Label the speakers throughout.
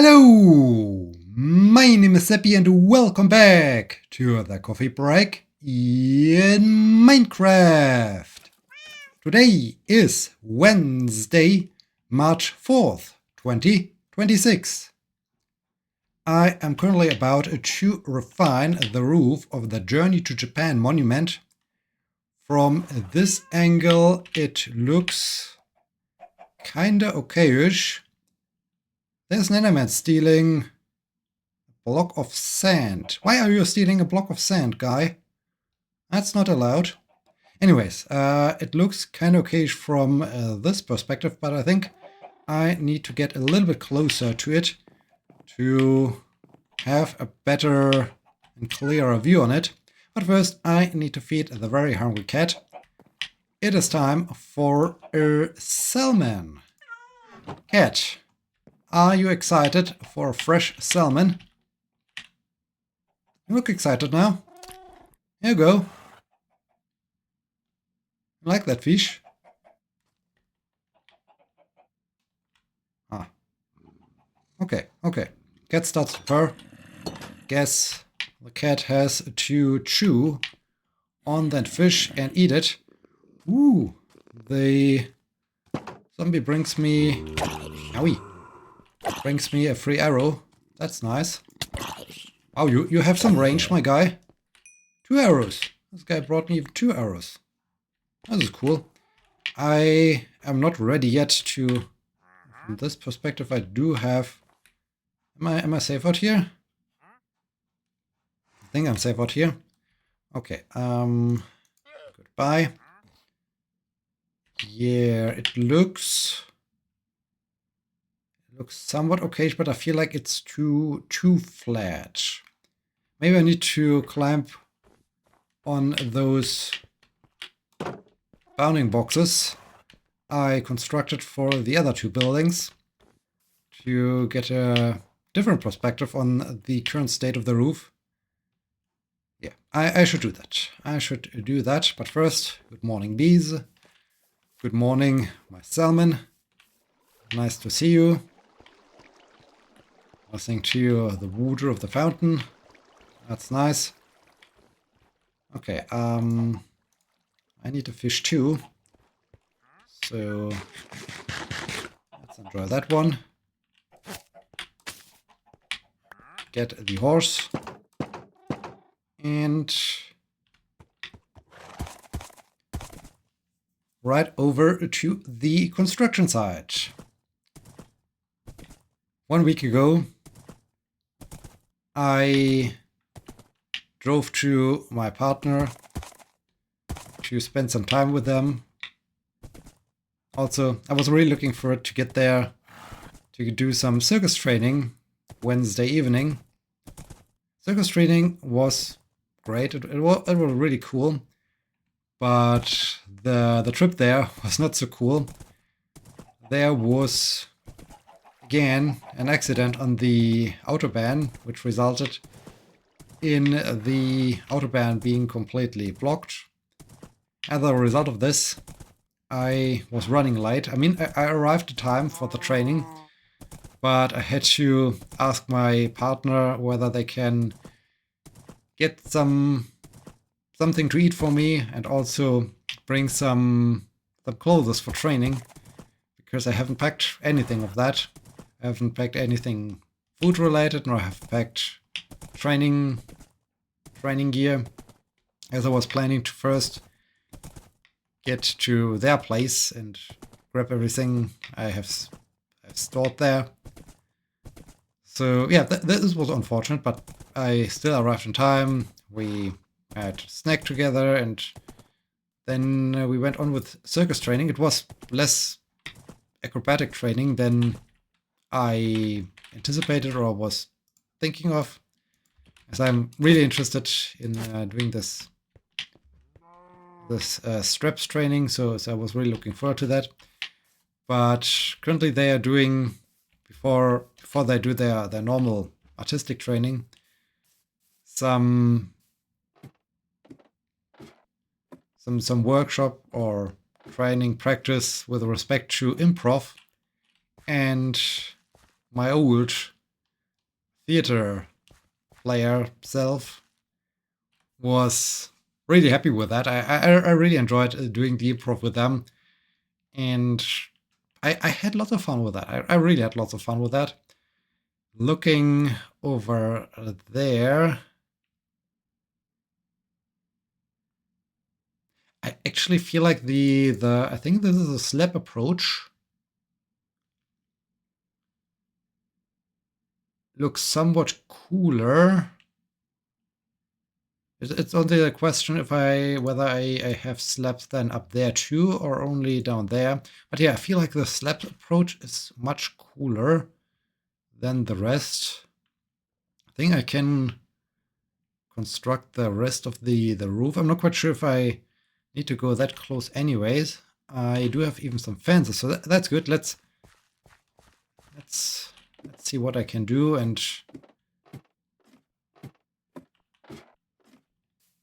Speaker 1: Hello, my name is Sebbi and welcome back to the coffee break in Minecraft. Today is Wednesday, March 4th, 2026. I am currently about to refine the roof of the Journey to Japan monument. From this angle it looks kinda okayish. There's an enderman stealing a block of sand. Why are you stealing a block of sand, guy? That's not allowed. Anyways, it looks kind of okayish from this perspective, but I think I need to get a little bit closer to it to have a better and clearer view on it. But first, I need to feed the very hungry cat. It is time for a salmon. Cat, are you excited for a fresh salmon? You look excited now. Here you go. Like that fish? Ah. Okay. Cat starts to purr. Guess the cat has to chew on that fish and eat it. Ooh. The zombie brings me... Owie. Brings me a free arrow. That's nice. Oh, you have some range, my guy. 2 arrows. This guy brought me 2 arrows. This is cool. I am not ready yet to... From this perspective, I do have... Am I safe out here? I think I'm safe out here. Okay. Goodbye. Yeah, it looks somewhat okay, but I feel like it's too flat. Maybe I need to climb on those bounding boxes I constructed for the other 2 buildings to get a different perspective on the current state of the roof. Yeah, I should do that. But first, good morning, bees. Good morning, my salmon. Nice to see you. Listening to the water of the fountain. That's nice. Okay, I need to fish too. So let's enjoy that one. Get the horse. And right over to the construction site. 1 week ago, I drove to my partner to spend some time with them. Also, I was really looking forward to get there to do some circus training Wednesday evening. Circus training was great. It was really cool. But the trip there was not so cool. There was, again, an accident on the autobahn, which resulted in the autobahn being completely blocked. As a result of this, I was running late. I mean, I arrived in time for the training, but I had to ask my partner whether they can get something to eat for me and also bring some clothes for training, because I haven't packed anything of that. I haven't packed anything food related, nor have packed training gear, as I was planning to first get to their place and grab everything I have stored there. So yeah, this was unfortunate, but I still arrived in time. We had snack together, and then we went on with circus training. It was less acrobatic training than I anticipated or was thinking of, as I'm really interested in doing this straps training, so I was really looking forward to that. But currently they are doing, before they do their normal artistic training, some workshop or training practice with respect to improv. And my old theater player self was really happy with that. I really enjoyed doing the improv with them, and I had lots of fun with that. I really had lots of fun with that. Looking over there, I actually feel like I think this is a slap approach. Looks somewhat cooler. It's only a question if whether I have slaps then up there too or only down there. But yeah, I feel like the slap approach is much cooler than the rest. I think I can construct the rest of the roof. I'm not quite sure if I need to go that close anyways. I do have even some fences, so that's good. Let's see what I can do, and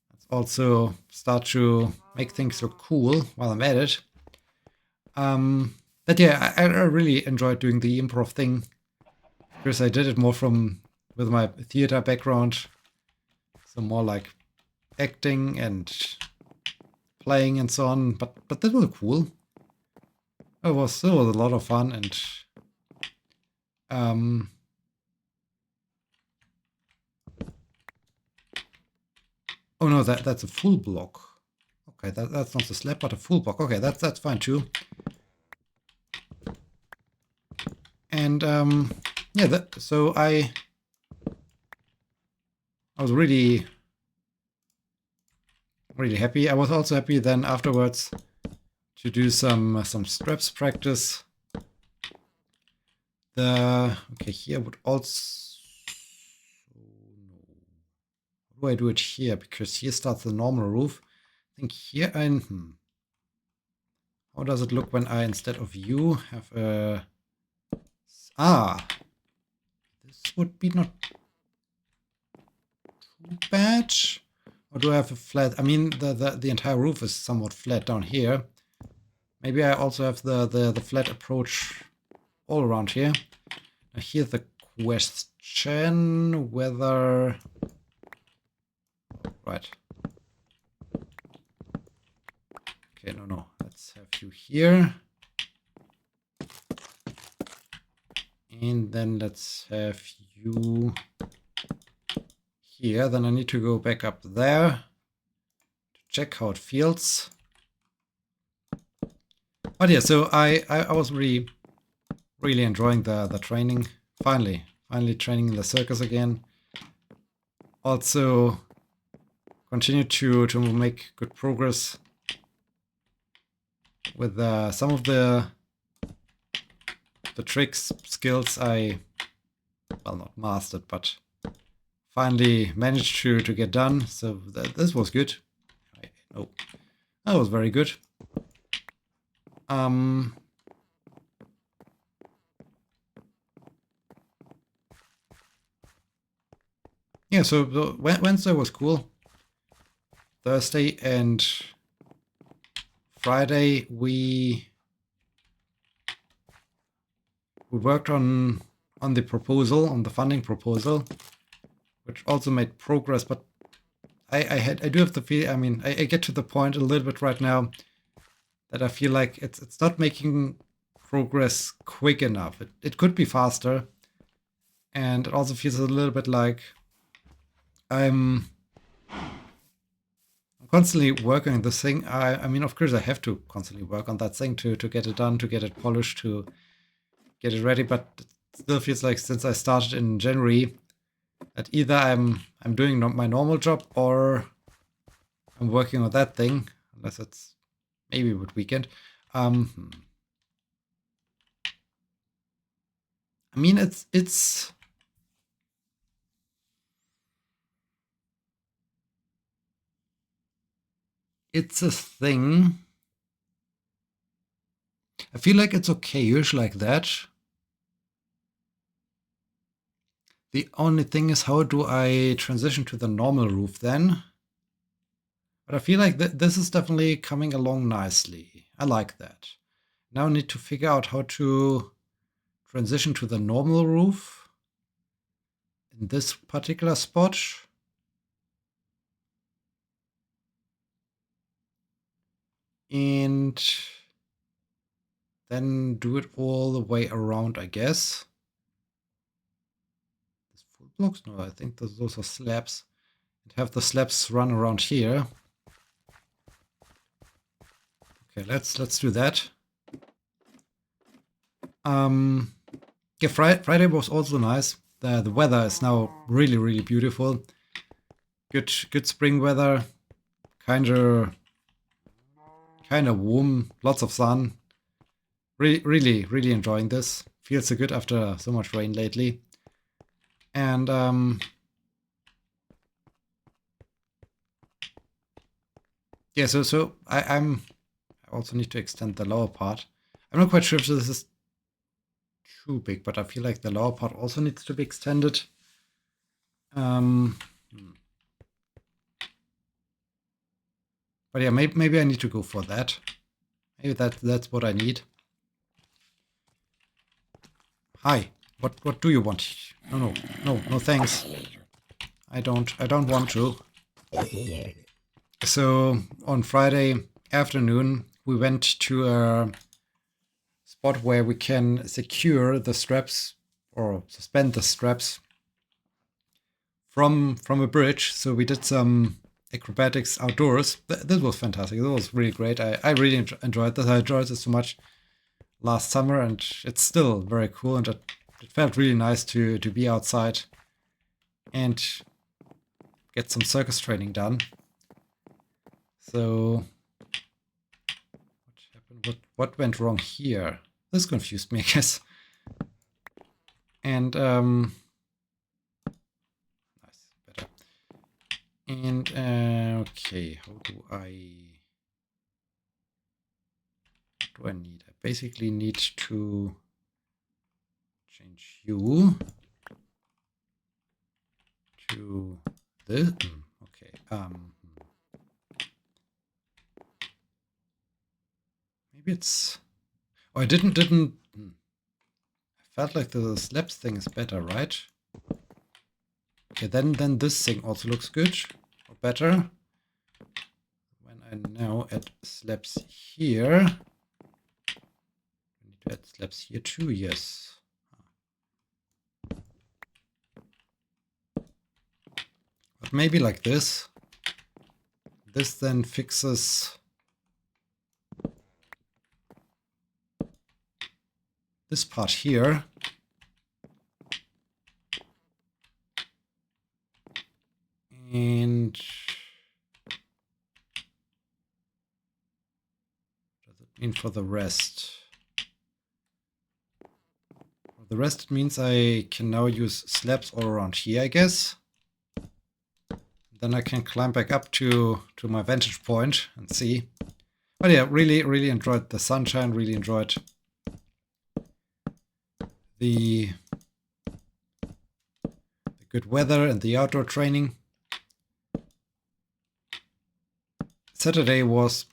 Speaker 1: let's also start to make things look cool while I'm at it. But yeah, I really enjoyed doing the improv thing because I did it more with my theater background, so more like acting and playing and so on. But that was cool. It was a lot of fun, and oh no, that's a full block. Okay, that's not a slab, but a full block. Okay, that's fine too. And yeah, so I was really happy. I was also happy then afterwards to do some straps practice. Okay, here would also how do I do it here? Because here starts the normal roof. I think here how does it look when I, instead of you, have a this would be not too bad. Or do I have a flat? I mean, the entire roof is somewhat flat down here. Maybe I also have the flat approach all around here. Now here's the question whether... Right. Okay, no. Let's have you here. And then let's have you here. Then I need to go back up there to check how it feels. But yeah, so I was really enjoying the training. Finally training in the circus again. Also continue to make good progress with some of the tricks, skills I, well, not mastered, but finally managed to get done. So this was good. Oh, that was very good. Yeah, so Wednesday was cool. Thursday and Friday we worked on the proposal, on the funding proposal, which also made progress. But I do have the feel. I mean, I get to the point a little bit right now that I feel like it's not making progress quick enough. It could be faster, and it also feels a little bit like I'm constantly working on this thing. I mean, of course, I have to constantly work on that thing to get it done, to get it polished, to get it ready. But it still feels like since I started in January, that either I'm doing my normal job or I'm working on that thing, unless it's maybe with weekend. I mean, it's a thing. I feel like it's okay-ish like that. The only thing is, how do I transition to the normal roof then? But I feel like this is definitely coming along nicely. I like that. Now I need to figure out how to transition to the normal roof. in this particular spot. And then do it all the way around, I guess. This full blocks? No, I think those are slabs. And have the slabs run around here. Okay, let's do that. Yeah, Friday was also nice. The weather is now really, really beautiful. Good spring weather. Kinda warm. Lots of sun. Really, really enjoying this. Feels so good after so much rain lately. And yeah, so I also need to extend the lower part. I'm not quite sure if this is too big, but I feel like the lower part also needs to be extended. But yeah, maybe I need to go for that. Maybe that's what I need. Hi, what do you want? No, thanks. I don't want to. So on Friday afternoon, we went to a spot where we can secure the straps or suspend the straps from a bridge. So we did some acrobatics outdoors. This was fantastic. It was really great. I really enjoyed this. I enjoyed this so much last summer, and it's still very cool. And it felt really nice to be outside and get some circus training done. So what happened? What went wrong here? This confused me, I guess. And nice, better. And okay, what do I need? I basically need to change you to this. Okay. Maybe it's. Oh, I didn't. I felt like the slabs thing is better, right? Okay, then this thing also looks good or better. When I now add slabs here, I need to add slabs here too. Yes. But maybe like this. This then fixes this part here. And what does it mean for the rest? For the rest, it means I can now use slabs all around here, I guess. Then I can climb back up to my vantage point and see. But yeah, really enjoyed the sunshine, really enjoyed the good weather and the outdoor training. Saturday was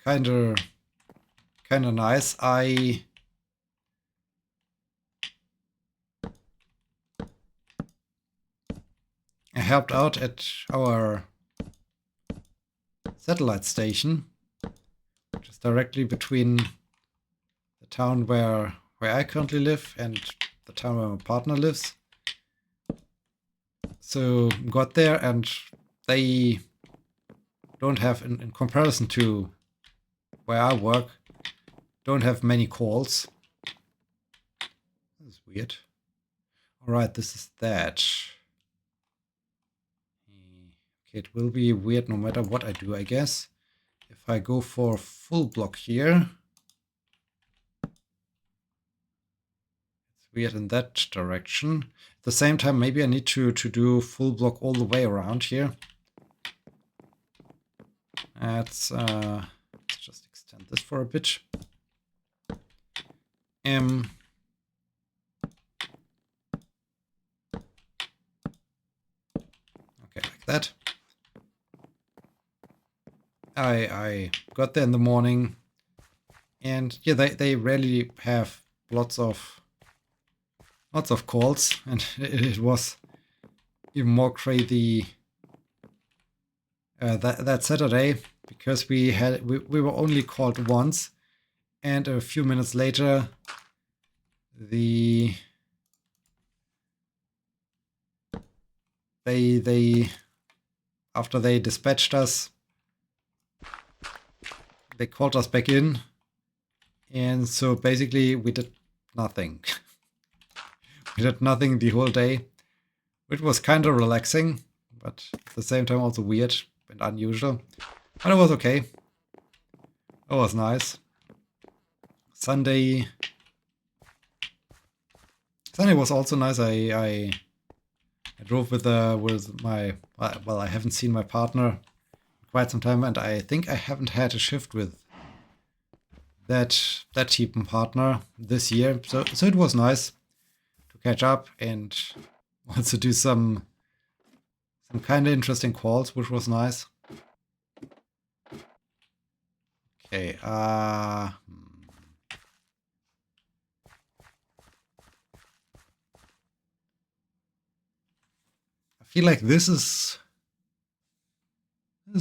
Speaker 1: kinda nice. I helped out at our satellite station, which is directly between the town where I currently live and the town where my partner lives. So got there, and they don't have, in comparison to where I work, don't have many calls. This is weird. All right, this is that. Okay, it will be weird no matter what I do, I guess. If I go for full block here, it's weird in that direction. At the same time, maybe I need to do full block all the way around here. Let's just extend this for a bit. Okay, like that. I got there in the morning, and yeah, they rarely have lots of lots of calls, and it was even more crazy that Saturday, because we were only called once, and a few minutes later they after they dispatched us, they called us back in, and so basically we did nothing. We did nothing the whole day, which was kind of relaxing, but at the same time also weird and unusual. But it was okay. It was nice. Sunday was also nice. I drove with my, well, I haven't seen my partner quite some time, and I think I haven't had a shift with that team partner this year. So it was nice to catch up and also do some kind of interesting calls, which was nice. Okay, I feel like this is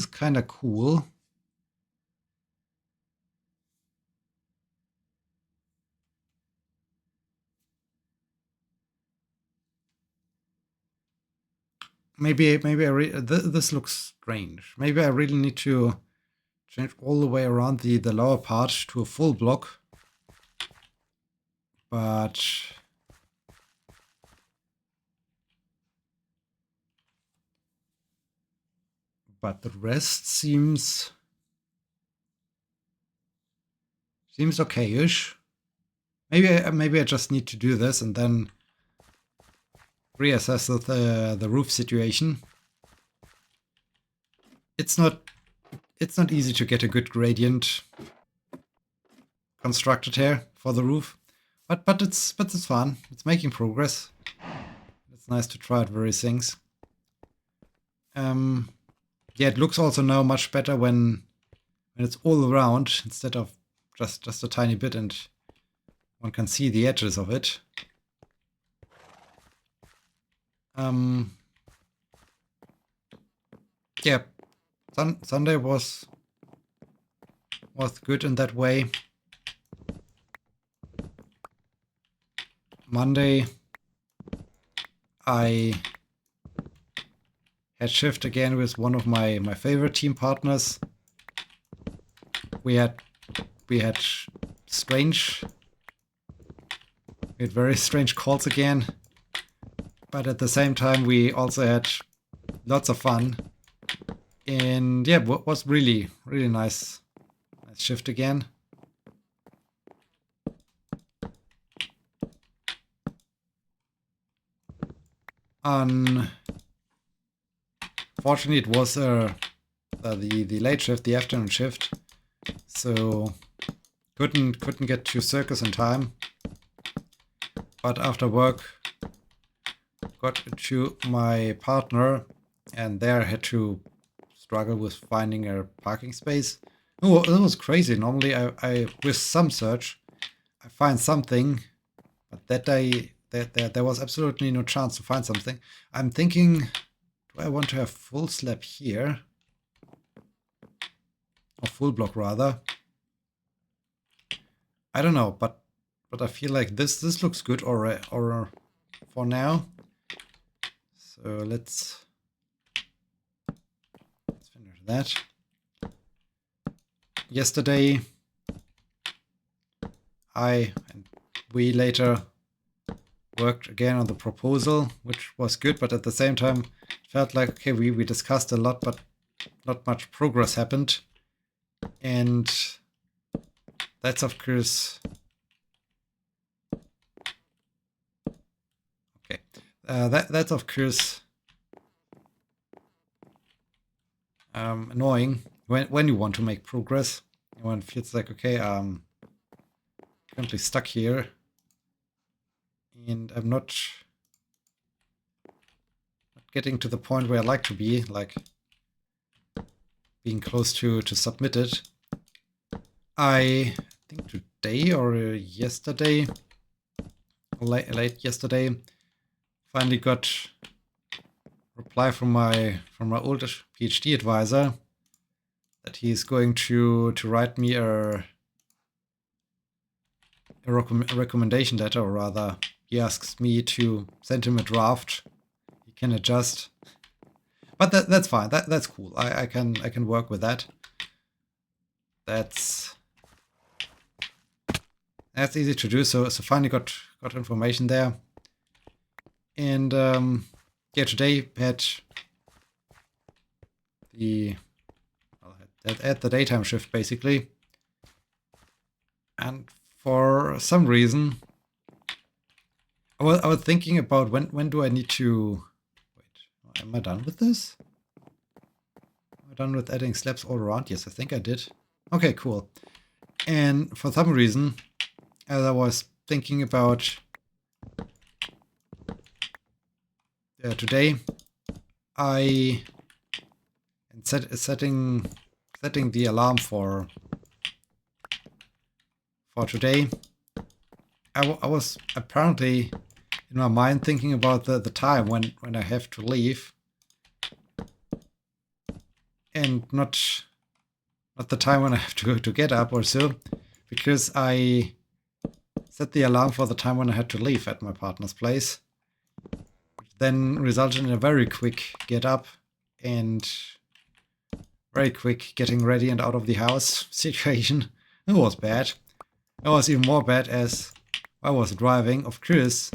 Speaker 1: kind of cool. Maybe this looks strange. Maybe I really need to change all the way around the lower part to a full block. But the rest seems okay-ish. Maybe I just need to do this and then reassess the roof situation. It's not easy to get a good gradient constructed here for the roof, but it's fun. It's making progress. It's nice to try out various things. Yeah, it looks also now much better when it's all around instead of just a tiny bit, and one can see the edges of it. Yeah, Sunday was good in that way. Monday, I had shift again with one of my favorite team partners. We had very strange calls again, but at the same time we also had lots of fun. And yeah, it was really nice shift again. Fortunately, it was the late shift, the afternoon shift, so couldn't get to Circus in time. But after work, got to my partner, and there I had to struggle with finding a parking space. Oh, that was crazy. Normally, I with some search, I find something, but that day there was absolutely no chance to find something. I'm thinking, do I want to have full slab here, or full block rather? I don't know, but I feel like this looks good or for now. So let's finish that. Yesterday, we later worked again on the proposal, which was good, but at the same time, it felt like, okay, we discussed a lot, but not much progress happened. And that's of course okay. That's of course annoying when you want to make progress. When it feels like, okay, currently stuck here, and I'm not getting to the point where I like to be, like being close to submitted. I think today or yesterday late yesterday. Finally got reply from my old PhD advisor that he's going to write me a recommendation letter, or rather, he asks me to send him a draft. He can adjust, but that's fine. That's cool. I can work with that. That's easy to do. So finally got information there, and yeah, today had the daytime shift basically, and for some reason I was thinking about when do I need to wait. Am I done with this? Am I done with adding slabs all around? Yes, I think I did. Okay, cool. And for some reason, as I was thinking about today, I setting the alarm for today. I was apparently in my mind thinking about the time when I have to leave, and not the time when I have to get up or so, because I set the alarm for the time when I had to leave at my partner's place, which then resulted in a very quick get up and very quick getting ready and out of the house situation. It was bad. It was even more bad as I was driving. Of course,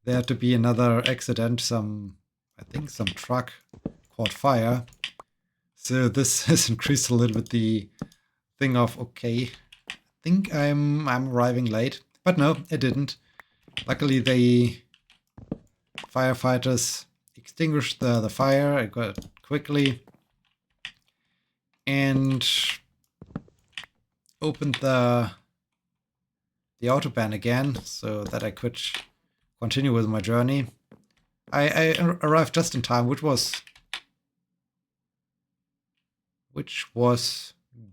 Speaker 1: there had to be another accident. I think some truck caught fire. So this has increased a little bit the thing of, okay, I think I'm arriving late. But no, it didn't. Luckily, the firefighters extinguished the fire. I got it quickly and opened the autobahn again so that I could continue with my journey. I arrived just in time, which was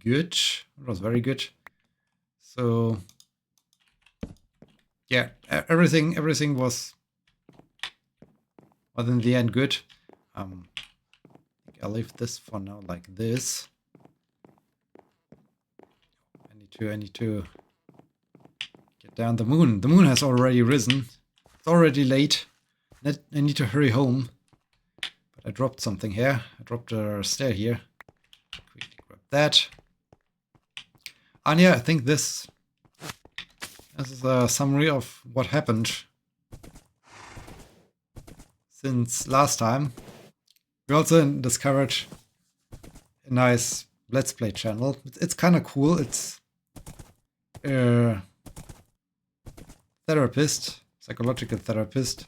Speaker 1: good. It was very good. So yeah, everything was in the end good. I'll leave this for now like this. I need to get down. The moon has already risen. It's already late. I need to hurry home. But I dropped something here. I dropped a stair here. Quickly grab that. And yeah, I think this is a summary of what happened since last time. We also discovered a nice Let's Play channel. It's kind of cool. It's a therapist, psychological therapist,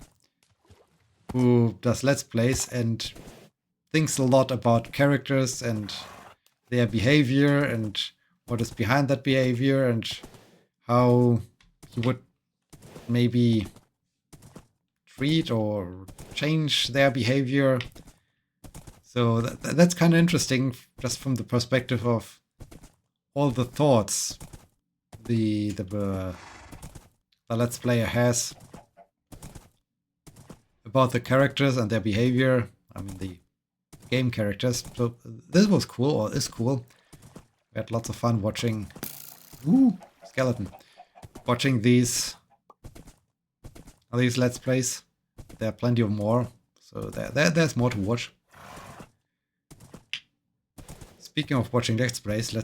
Speaker 1: who does Let's Plays and thinks a lot about characters and their behavior and what is behind that behavior and how he would maybe treat or change their behavior. So that's kind of interesting, just from the perspective of all the thoughts the Let's Player has about the characters and their behavior. I mean, the game characters. So this was cool, or is cool. We had lots of fun watching. Ooh, skeleton. Watching these Let's Plays. There are plenty of more, so there's more to watch. Speaking of watching Let's Plays,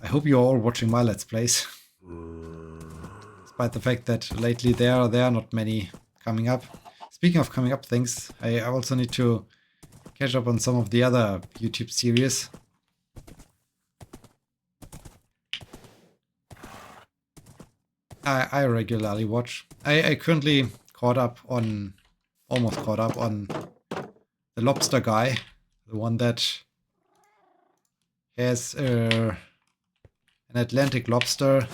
Speaker 1: I hope you're all watching my Let's Plays. Despite the fact that lately there are not many coming up. Speaking of coming up things, I also need to catch up on some of the other YouTube series. I regularly watch. I currently almost caught up on the Lobster Guy, the one that has an Atlantic lobster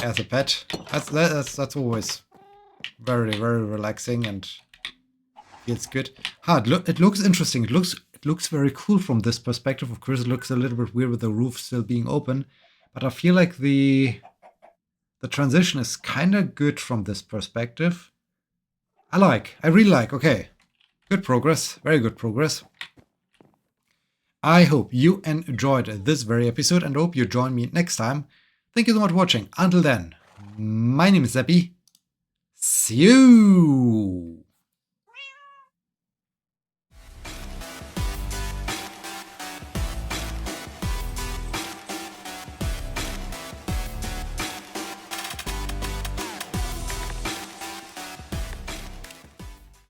Speaker 1: as a pet. That's always very, very relaxing and feels good. It looks interesting. It looks very cool from this perspective. Of course, it looks a little bit weird with the roof still being open, but I feel like the the transition is kind of good from this perspective. I really like. Okay, good progress, very good progress. I hope you enjoyed this very episode and hope you join me next time. Thank you so much for watching. Until then, my name is Sebbi. See you!